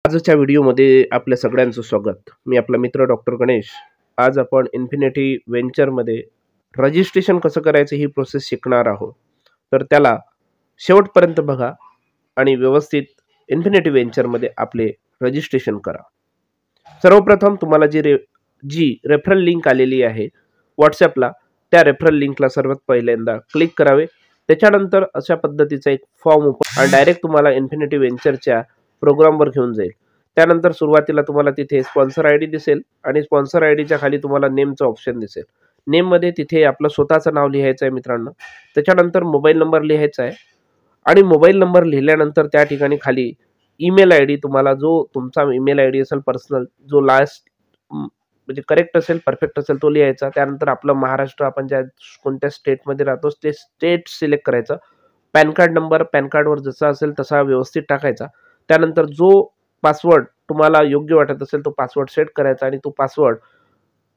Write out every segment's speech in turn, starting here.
आजच्या व्हिडिओमध्ये आपल्या सगळ्यांचं स्वागत. मी आपला मित्र डॉक्टर गणेश. आज आपण इन्फिनिटी व्हेंचरमध्ये रजिस्ट्रेशन कसं करायचं ही प्रोसेस शिकणार आहोत. तर त्याला शेवटपर्यंत बघा आणि व्यवस्थित इन्फिनिटी व्हेंचरमध्ये आपले रजिस्ट्रेशन करा. सर्वप्रथम तुम्हाला जी रेफरल लिंक आलेली आहे व्हॉट्सॲपला, त्या रेफरल लिंकला सर्वात पहिल्यांदा क्लिक करावे. त्याच्यानंतर अशा पद्धतीचा एक फॉर्म ओपन आणि डायरेक्ट तुम्हाला इन्फिनिटी व्हेंचरच्या प्रोग्रामवर घेऊन जाईल. त्यानंतर सुरुवातीला तुम्हाला तिथे स्पॉन्सर आय डी दिसेल आणि स्पॉन्सर आय डीच्या खाली तुम्हाला नेमचं ऑप्शन दिसेल. नेममध्ये तिथे आपलं स्वतःचं नाव लिहायचं आहे मित्रांनो. त्याच्यानंतर मोबाईल नंबर लिहायचा आहे आणि मोबाईल नंबर लिहिल्यानंतर त्या ठिकाणी खाली ईमेल आय डी, तुम्हाला जो तुमचा ईमेल आय डी असेल पर्सनल, जो लास्ट म्हणजे करेक्ट असेल, परफेक्ट असेल तो लिहायचा. त्यानंतर आपलं महाराष्ट्र, आपण ज्या कोणत्या स्टेटमध्ये राहतो ते स्टेट सिलेक्ट करायचं. पॅन कार्ड नंबर पॅन कार्डवर जसा असेल तसा व्यवस्थित टाकायचा. त्यानंतर जो पासवर्ड तुम्हाला योग्य वाटत असेल तो पासवर्ड सेट करायचा आणि तो पासवर्ड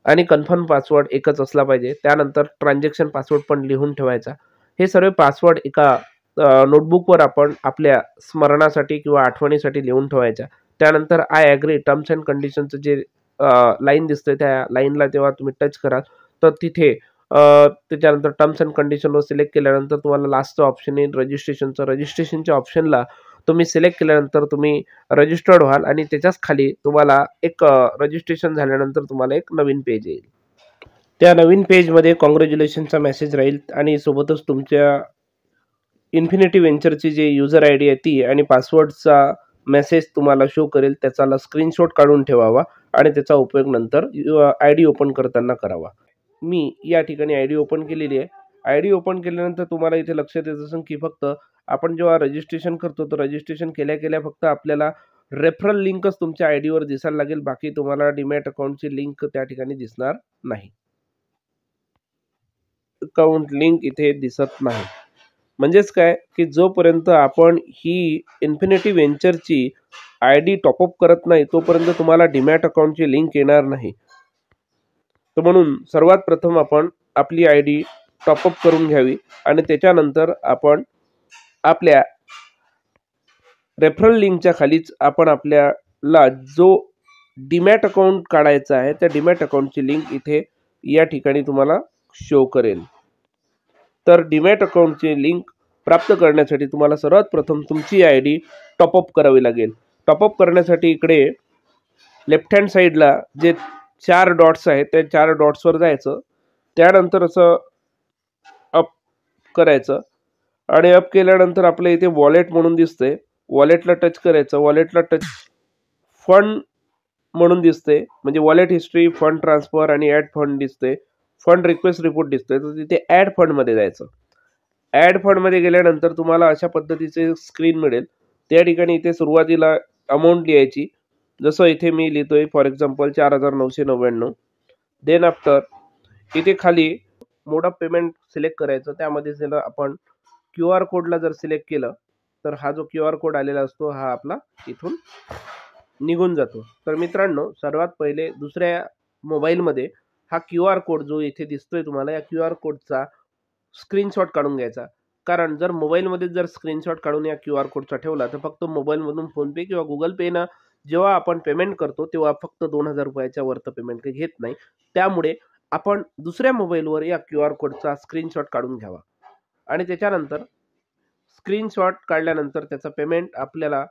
आणि कन्फर्म पासवर्ड एकच असला पाहिजे. त्यानंतर ट्रान्झॅक्शन पासवर्ड पण लिहून ठेवायचा. हे सर्व पासवर्ड एका नोटबुकवर आपण आपल्या स्मरणासाठी किंवा आठवणीसाठी लिहून ठेवायच्या. त्यानंतर आय ॲग्री टर्म्स अँड कंडिशनचं जे लाईन दिसते त्या लाईनला जेव्हा तुम्ही टच कराल तर तिथे त्याच्यानंतर टर्म्स अँड कंडिशनवर सिलेक्ट केल्यानंतर तुम्हाला लास्टचं ऑप्शन येईल रजिस्ट्रेशनचं. रजिस्ट्रेशनच्या ऑप्शनला तुम्ही सिलेक्ट केल्यानंतर तुम्ही रजिस्टर्ड व्हाल आणि त्याच्याच खाली तुम्हाला एक रजिस्ट्रेशन झाल्यानंतर तुम्हाला एक नवीन पेज येईल. त्या नवीन पेजमध्ये कॉंग्रॅच्युलेशनचा मेसेज राहील आणि सोबतच तुमच्या इन्फिनिटी व्हेंचरची जी युजर आय डी आहे ती आणि पासवर्डचा मेसेज तुम्हाला शो करेल. त्याचा स्क्रीनशॉट काढून ठेवावा आणि त्याचा उपयोग नंतर आय डी ओपन करताना करावा. मी या ठिकाणी आय डी ओपन केलेली आहे. आय डी ओपन केल्यानंतर तुम्हाला इथे लक्षात येत असेल की फक्त आपण जेव्हा रजिस्ट्रेशन करतो तर रजिस्ट्रेशन केल्या फक्त आपल्याला रेफरल लिंकच तुमच्या आय डीवर दिसायला लागेल. बाकी तुम्हाला डीमॅट अकाउंटची लिंक त्या ठिकाणी दिसणार नाही. अकाउंट लिंक इथे दिसत नाही. म्हणजेच काय की जोपर्यंत आपण ही इन्फिनिटी व्हेंचरची आय डी टॉपअप करत नाही तोपर्यंत तुम्हाला डीमॅट अकाउंटची लिंक येणार नाही. तर म्हणून सर्वात प्रथम आपण आपली आय डी टॉपअप करून घ्यावी आणि त्याच्यानंतर आपण आपल्या रेफरल लिंकच्या खालीच आपण आपल्याला जो डीमॅट अकाउंट काढायचा आहे त्या डीमॅट अकाउंटची लिंक इथे या ठिकाणी तुम्हाला शो करेल. तर डीमॅट अकाउंटची लिंक प्राप्त करण्यासाठी तुम्हाला सर्वात प्रथम तुमची आय डी टॉपअप करावी लागेल. टॉपअप करण्यासाठी इकडे लेफ्ट हँड साईडला जे 4 डॉट्स आहेत त्या 4 डॉट्सवर जायचं. त्यानंतर असं अप करायचं आणि अप केल्यानंतर आपल्या इथे वॉलेट म्हणून दिसतंय. वॉलेटला टच करायचं. वॉलेटला टच फंड म्हणून दिसते, म्हणजे वॉलेट हिस्ट्री, फंड ट्रान्सफर आणि ॲड फंड दिसते. फंड रिक्वेस्ट रिपोर्ट दिसते. तर तिथे ॲड फंडमध्ये जायचं. ॲड फंडमध्ये गेल्यानंतर तुम्हाला अशा पद्धतीचे स्क्रीन मिळेल. त्या ठिकाणी इथे सुरुवातीला अमाऊंट लिहायची. जसं इथे मी लिहितोय फॉर एक्झाम्पल 4,999. देन आफ्टर इथे खाली मोड ऑफ पेमेंट सिलेक्ट करायचं. त्यामध्ये जर आपण क्यू आर कोडला जर सिलेक्ट केलं तर हा जो क्यू आर कोड आलेला असतो हा आपला इथून निघून जातो. तर मित्रांनो सर्वात पहिले दुसऱ्या मोबाईलमध्ये हा क्यू आर कोड जो इथे दिसतोय तुम्हाला, या क्यू आर कोडचा स्क्रीनशॉट काढून घ्यायचा. कारण जर मोबाईलमध्ये जर स्क्रीनशॉट काढून या क्यू आर कोडचा ठेवला तर फक्त मोबाईलमधून फोनपे किंवा गुगल पेनं जेव्हा आपण पेमेंट करतो तेव्हा फक्त 2,000 रुपयाच्या वरतं पेमेंट काही घेत नाही. त्यामुळे आपण दुसऱ्या मोबाईलवर या क्यू आर कोडचा स्क्रीनशॉट काढून घ्यावा आणि त्याच्यानंतर स्क्रीनशॉट काढल्यानंतर त्याचं पेमेंट आपल्याला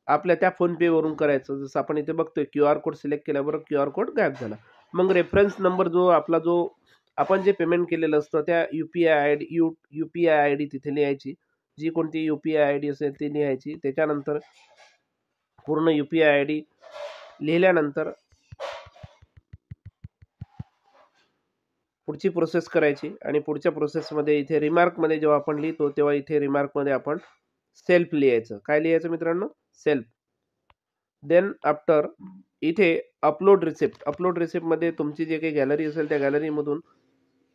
आपल्या त्या फोनपेवरून करायचं. जसं आपण इथे बघतोय क्यू आर कोड सिलेक्ट केल्याबरोबर क्यू आर कोड गायब झाला. मग रेफरन्स नंबर जो आपला जो आपण जे पेमेंट केलेलं असतं त्या UPI आय डी तिथे लिहायची. जी कोणती UPI आय डी असेल ती लिहायची. त्याच्यानंतर पूर्ण UPI आय डी लिहिल्यानंतर पुढची प्रोसेस करायची आणि पुढच्या प्रोसेसमध्ये इथे रिमार्कमध्ये जेव्हा आपण लिहितो तेव्हा इथे रिमार्कमध्ये आपण सेल्फ लिहायचं. काय लिहायचं मित्रांनो? सेल्फ. देन आफ्टर इथे अपलोड रिसिप्टमध्ये तुमची जे काही गॅलरी असेल त्या गॅलरीमधून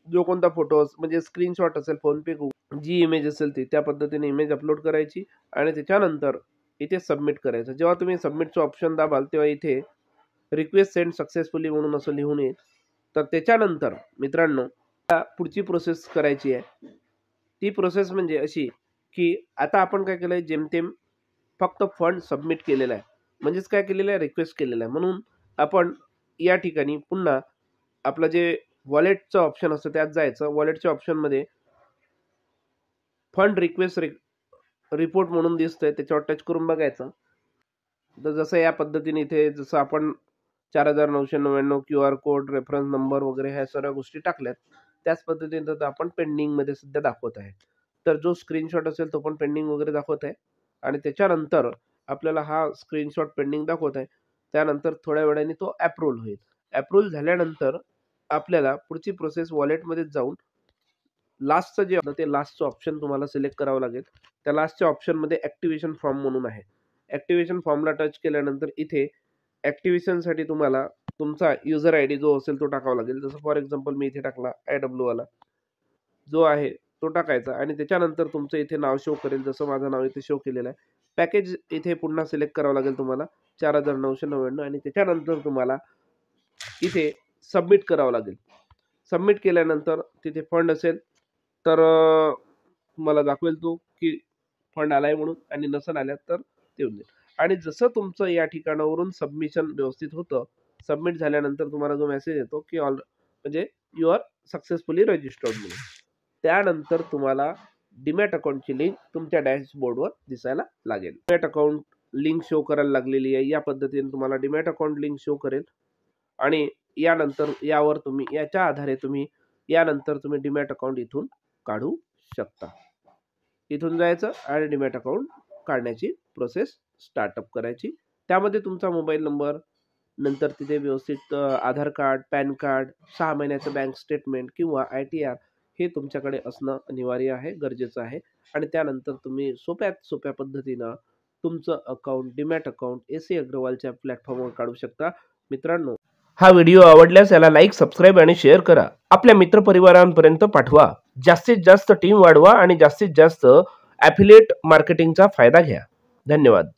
जो कोणता फोटो म्हणजे स्क्रीनशॉट असेल, फोनपे जी इमेज असेल ती त्या पद्धतीने इमेज अपलोड करायची आणि त्याच्यानंतर इथे सबमिट करायचं. जेव्हा तुम्ही सबमिटचं ऑप्शन दाबाल तेव्हा इथे रिक्वेस्ट सेंड सक्सेसफुली म्हणून असं लिहून येईल. तर त्याच्यानंतर मित्रांनो पुढची प्रोसेस करायची आहे. ती प्रोसेस म्हणजे अशी की आता आपण काय केलंय, जेमतेम फक्त फंड सबमिट केलेला आहे, म्हणजेच काय केलेलं आहे, रिक्वेस्ट केलेला आहे. म्हणून आपण या ठिकाणी पुन्हा आपलं जे वॉलेटचं ऑप्शन असतं त्यात जायचं. वॉलेटच्या ऑप्शनमध्ये फंड रिक्वेस्ट रिपोर्ट म्हणून दिसतंय, त्याच्यावर टच करून बघायचं. तर जसं या पद्धतीने इथे जसं आपण 4999 QR कोड, रेफरन्स नंबर वगैरे ह्या सर्व गोष्टी टाकल्यात, त्याच पद्धतीने आपण पेंडिंगमध्ये सध्या दाखवत आहे. तर जो स्क्रीनशॉट असेल तो पण पेंडिंग वगैरे दाखवत आहे आणि त्याच्यानंतर आपल्याला हा स्क्रीनशॉट पेंडिंग दाखवत आहे. त्यानंतर थोड्या वेळाने तो अप्रूव्ह होईल. अप्रूव्ह झाल्यानंतर आपल्याला पुढची प्रोसेस वॉलेटमध्ये जाऊन लास्टचं जे आहे ते लास्टचं ऑप्शन तुम्हाला सिलेक्ट करावं लागेल. त्या लास्टच्या ऑप्शनमध्ये ॲक्टिव्हेशन फॉर्म म्हणून आहे. ॲक्टिव्हेशन फॉर्मला टच केल्यानंतर इथे ॲक्टिव्हेशनसाठी तुम्हाला तुमचा युजर आय डी जो असेल तो टाकावा लागेल. जसं फॉर एक्झाम्पल मी इथे टाकला IW वाला जो आहे तो टाकायचा आणि त्याच्यानंतर तुमचं इथे नाव शो करेल. जसं माझं नाव इथे शो केलेलं आहे. पॅकेज इथे पुन्हा सिलेक्ट करावं लागेल तुम्हाला 4999 आणि त्याच्यानंतर तुम्हाला इथे सबमिट करावं लागेल. सबमिट केल्यानंतर तिथे फंड असेल तर मला दाखवेल तो की फंड आलाय म्हणून, आणि नसेल आल्या तर ते येऊन जाईल. आणि जसं तुमचं या ठिकाणावरून सबमिशन व्यवस्थित होतं, सबमिट झाल्यानंतर तुम्हाला जो मेसेज येतो की म्हणजे यू आर सक्सेसफुली रजिस्टर्ड म्हणून, त्यानंतर तुम्हाला डीमॅट अकाउंटची लिंक तुमच्या डॅशबोर्डवर दिसायला लागेल. डीमॅट अकाउंट लिंक शो करायला लागलेली आहे. या पद्धतीने तुम्हाला डीमॅट अकाउंट लिंक शो करेल आणि यानंतर यावर तुम्ही याच्या आधारे तुम्ही डीमॅट अकाउंट इथून काढू शकता. इथून जायचं आणि डीमॅट अकाउंट काढण्याची प्रोसेस स्टार्टअप करायची. त्यामध्ये तुमचा मोबाईल नंबर, नंतर तिथे व्यवस्थित आधार कार्ड, पॅन कार्ड, 6 महिन्याचं बँक स्टेटमेंट किंवा ITR हे तुमच्याकडे असणं अनिवार्य आहे, गरजेचं आहे. आणि त्यानंतर तुम्ही सोप्यात सोप्या पद्धतीनं तुमचं अकाउंट, डीमॅट अकाउंट AC अग्रवालच्या प्लॅटफॉर्मवर काढू शकता. मित्रांनो, हा व्हिडिओ आवडल्यास याला लाईक, सबस्क्राईब आणि शेअर करा. आपल्या मित्रपरिवारांपर्यंत पाठवा. जास्तीत जास्त टीम वाढवा आणि जास्तीत जास्त ॲफिलिएट मार्केटिंगचा फायदा घ्या. धन्यवाद.